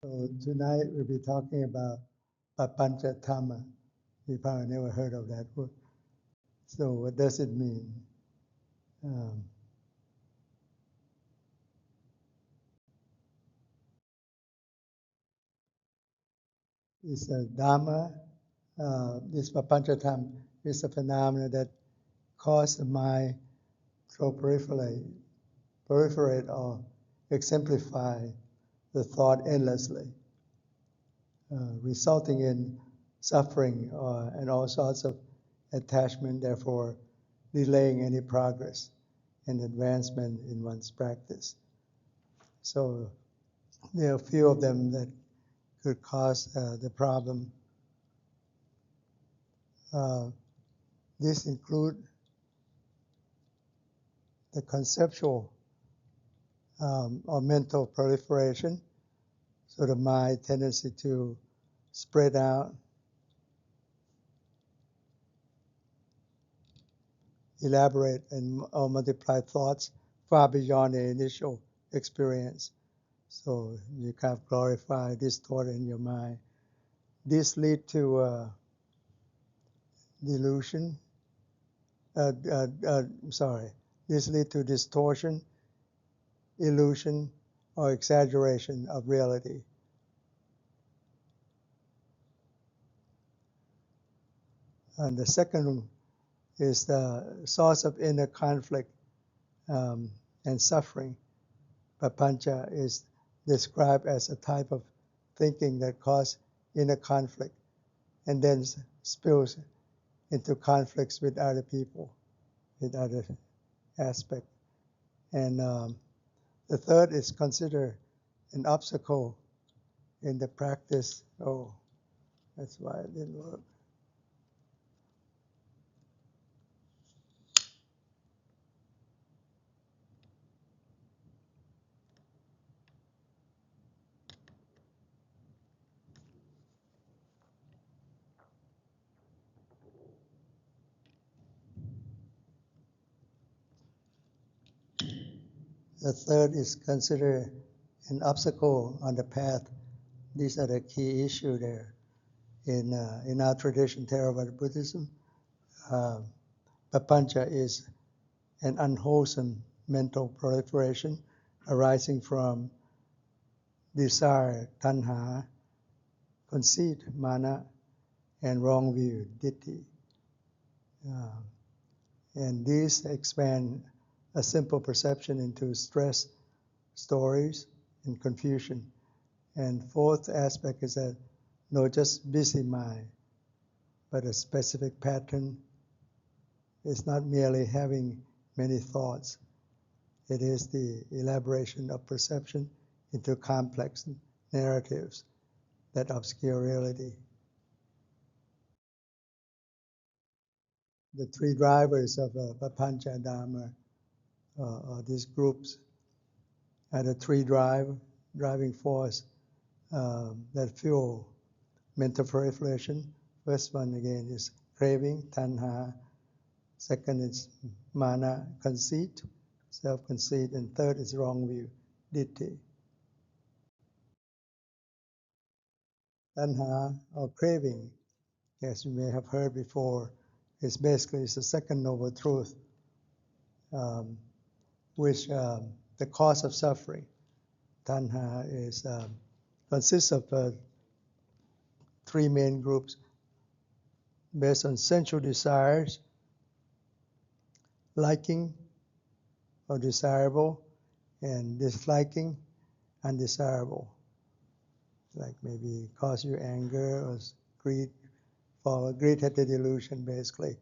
So tonight we'll be talking about Papanca Dharma. You probably never heard of that word. So what does it mean? It's a Dharma. This Papanca Dharma is a phenomenon that causes the mind to proliferate or exemplify the thought endlessly, resulting in suffering and all sorts of attachment, therefore delaying any progress and advancement in one's practice. So there are a few of them that could cause the problem. This include the conceptual or mental proliferation, so the mind tendency to spread out, elaborate or multiply thoughts far beyond the initial experience. So you kind of glorify, distort in your mind. This lead to delusion. This lead to distortion, illusion, or exaggeration of reality. And the second is the source of inner conflict and suffering. Papanca is described as a type of thinking that causes inner conflict and then spills into conflicts with other people, with other aspects. And the third is considered an obstacle in the practice. Oh, that's why it didn't work. The third is considered an obstacle on the path. These are the key issue there. In our tradition, Theravada Buddhism, Papanca is an unwholesome mental proliferation arising from desire, tanha, conceit, māna, and wrong view, ditthi. And these expand a simple perception into stress, stories, and confusion. And fourth aspect is that not just busy mind, but a specific pattern. It's not merely having many thoughts. It is the elaboration of perception into complex narratives that obscure reality. The three drivers of Papanca Dharma, these groups, are the three driving force that fuel mental proliferation. First one again is craving, tanha. Second is māna, conceit, self-conceit. And third is wrong view, ditthi. Tanha, or craving, as you may have heard before, is basically the second noble truth, which the cause of suffering. Tanha consists of three main groups based on sensual desires, liking or desirable, and disliking, undesirable. Like maybe cause you anger or greed, for greed-headed delusion, basically,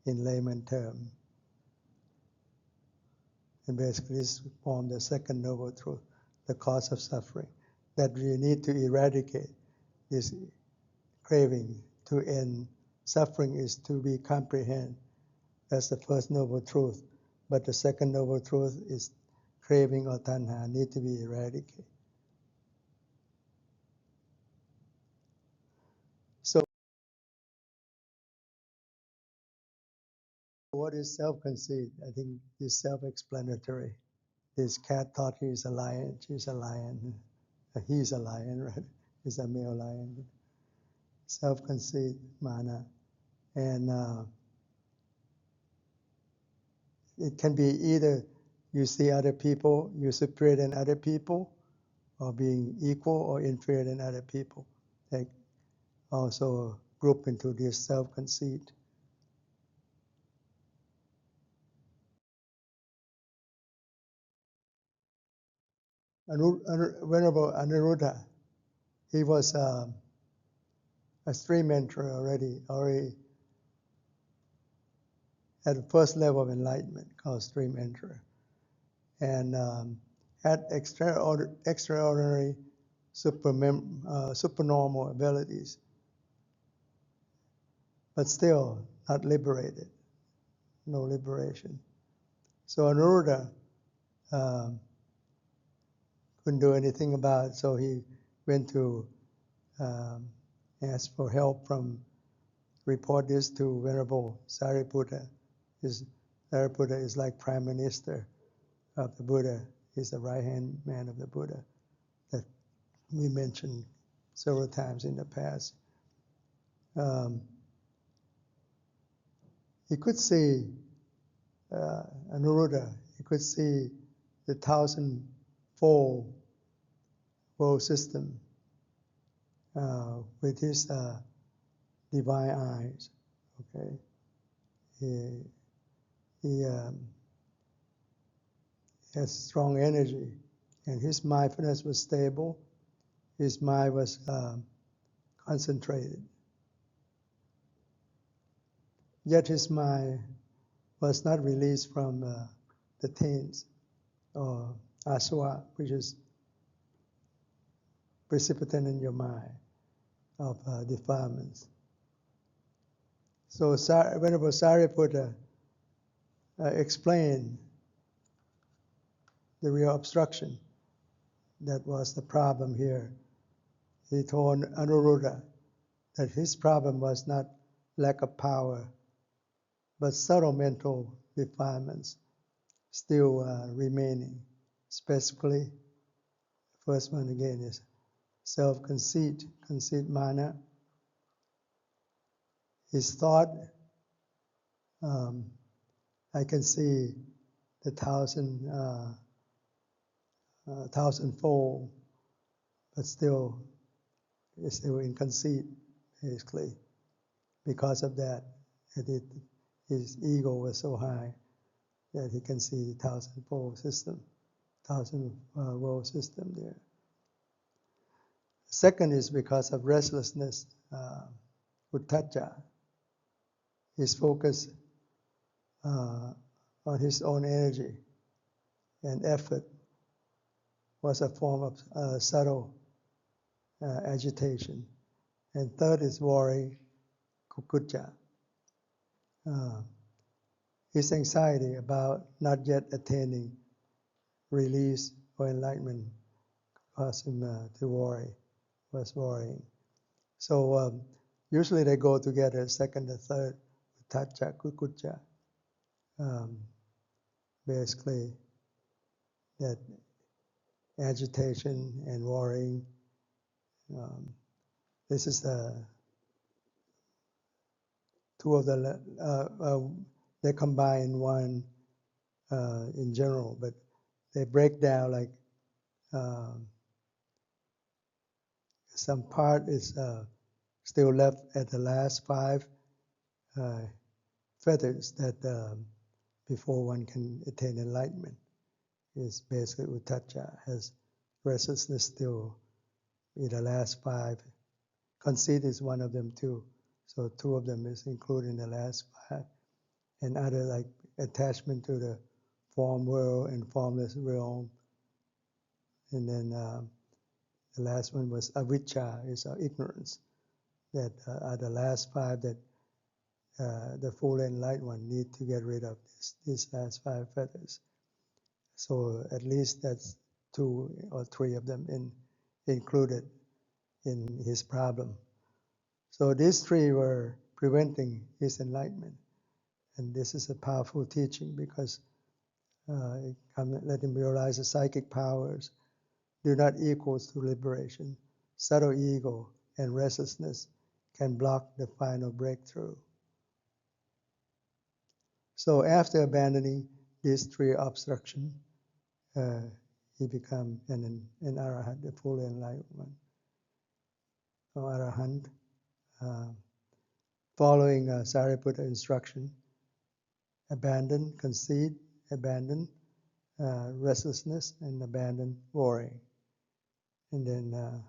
in layman term. And basically this forms the second noble truth, the cause of suffering, that we need to eradicate this craving to end. Suffering is to be comprehended. That's the first noble truth. But the second noble truth is craving or tanha need to be eradicated. So what is self-conceit? I think it's self-explanatory. This cat thought he's a lion, she's a lion. He's a lion, right? He's a male lion. Self-conceit, māna. And it can be either you see other people, you're superior than other people, or being equal or inferior than other people. They also group into this self-conceit. Venerable Anuruddha, he was a stream enterer already at the first level of enlightenment, called stream enterer, and had extraordinary supernormal abilities, but still not liberated, no liberation. So Anuruddha couldn't do anything about it, so he went to ask for help report this to Venerable Sariputta. Sariputta is like Prime Minister of the Buddha. He's the right-hand man of the Buddha that we mentioned several times in the past. He could see, Anuruddha, he could see the 1,000-fold world system with his divine eyes. Okay, he has strong energy, and his mindfulness was stable. His mind was concentrated. Yet his mind was not released from the taints or aswa, which is precipitant in your mind of defilements. So Venerable Sariputta explained the real obstruction that was the problem here. He told Anuruddha that his problem was not lack of power, but subtle mental defilements still remaining. Specifically, the first one again is self-conceit, māna. His thought, I can see the thousandfold, but still is still in conceit, basically. Because of that, his ego was so high that he can see the 1,000-fold system, 1,000-world system there. Second is because of restlessness, uddhacca. His focus on his own energy and effort was a form of subtle agitation. And third is worry, kukucca. His anxiety about not yet attaining release or enlightenment caused him to worry, was worrying. So usually they go together, second and third, uddhacca, kukucca. Basically, that agitation and worrying. This is the two of the, they combine in one in general, but they break down like some part is still left at the last 5 feathers that before one can attain enlightenment is basically uddhacca, has restlessness still in the last 5. Conceit is one of them too. So 2 of them is included in the last 5. And other like attachment to the form world and formless realm. And then the last one was avijja, is our ignorance. That are the last 5 that the full enlightened one need to get rid of these last 5 feathers. So at least that's 2 or 3 of them included in his problem. So these 3 were preventing his enlightenment. And this is a powerful teaching because it let him realize the psychic powers do not equal to liberation. Subtle ego and restlessness can block the final breakthrough. So after abandoning these three obstructions, he became an arahant, a fully enlightened one. So arahant, following Sariputta instruction, abandon conceit, abandon restlessness, and abandon worry. And then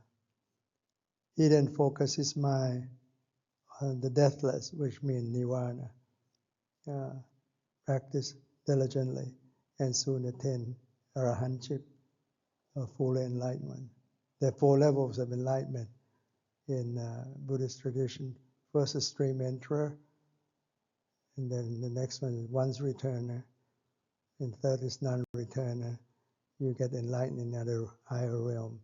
he then focused his mind on the deathless, which means nirvana. Practice diligently and soon attain arahantship, or full enlightenment. There are 4 levels of enlightenment in Buddhist tradition. First is stream enterer, and then the next one is once returner, and third is non-returner. You get enlightened in another higher realm.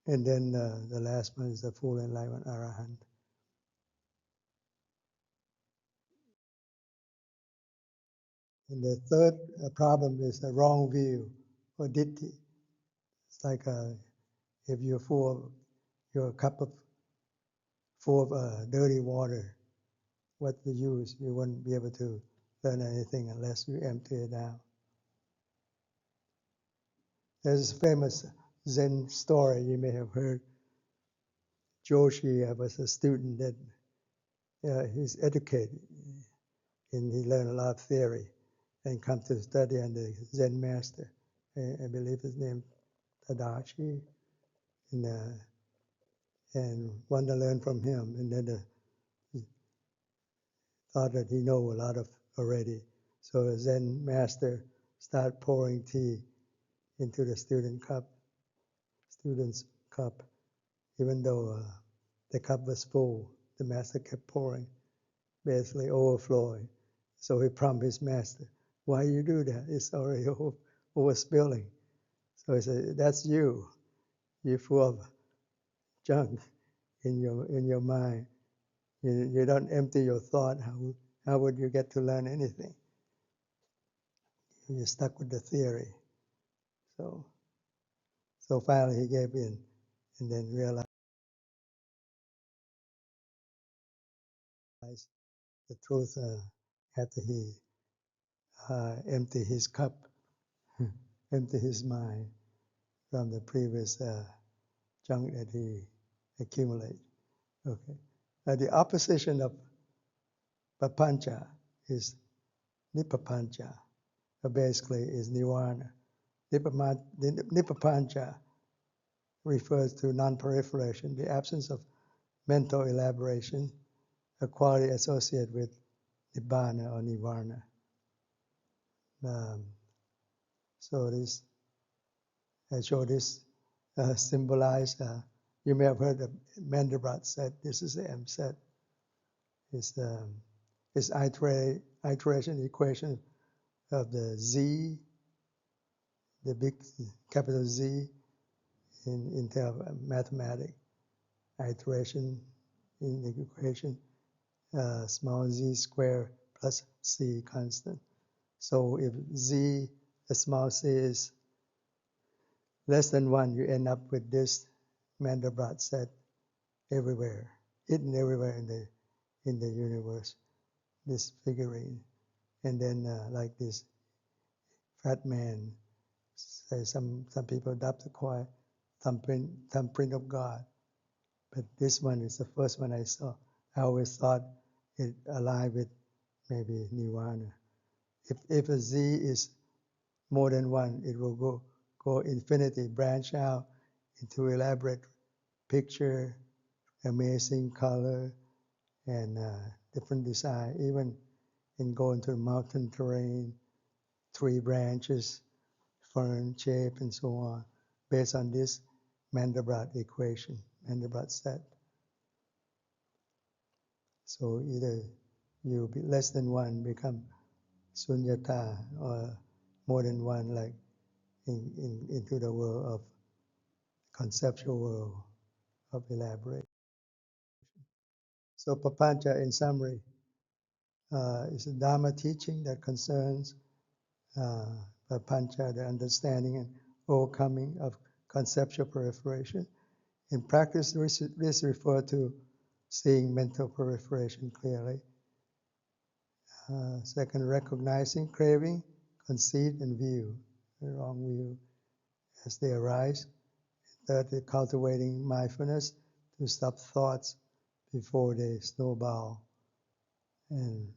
And then the last one is the full enlightenment arahant. And the third problem is a wrong view, or ditthi. It's like if you're a cup full of dirty water, what's the use? You wouldn't be able to learn anything unless you empty it out. There's a famous Zen story you may have heard. Joshi was a student that he's educated, and he learned a lot of theory, and come to study under the Zen master. I believe his name Tadashi, and wanted to learn from him, and then thought that he knew a lot of already. So the Zen master started pouring tea into the student's cup, even though the cup was full. The master kept pouring, basically overflowing. So he prompted his master, "Why you do that? It's already overspilling." So he said, "That's you. You're full of junk in your mind. You don't empty your thought. How would you get to learn anything? You're stuck with the theory." So finally he gave in, and then realized the truth after he empty his cup, empty his mind from the previous junk that he accumulated. Okay. The opposition of Papanca is Nipapanca, basically is nirvana. Nipapanca refers to non-proliferation, the absence of mental elaboration, a quality associated with nibbana or nirvana. So this, I show this symbolized. You may have heard the Mandelbrot set. This is the M set. It's iteration equation of the Z, the big capital Z, in terms of mathematics. Iteration in the equation, small z squared plus c constant. So if z, the small c, is less than 1, you end up with this Mandelbrot set everywhere, hidden everywhere in the universe, this figurine. And then like this fat man, say some people adopt the quiet thumbprint of God. But this one is the first one I saw. I always thought it aligned with maybe nirvana. If a z is more than 1, it will go infinity, branch out into elaborate picture, amazing color, and different design. Even in going to mountain terrain, 3 branches, fern shape, and so on, based on this Mandelbrot equation, Mandelbrot set. So either you be less than 1 become sunyata, or more than 1 like into the world of conceptual world of elaboration. So Papanca, in summary, is a Dharma teaching that concerns Papanca, the understanding and overcoming of conceptual proliferation. In practice, this refers to seeing mental proliferation clearly. Second, recognizing craving, conceit, and view, the wrong view, as they arise. Third, cultivating mindfulness to stop thoughts before they snowball, and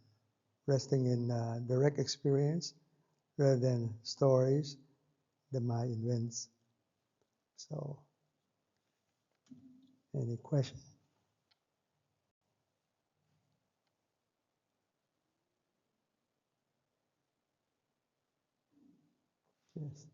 resting in direct experience rather than stories the mind invents. So, any questions? Yes.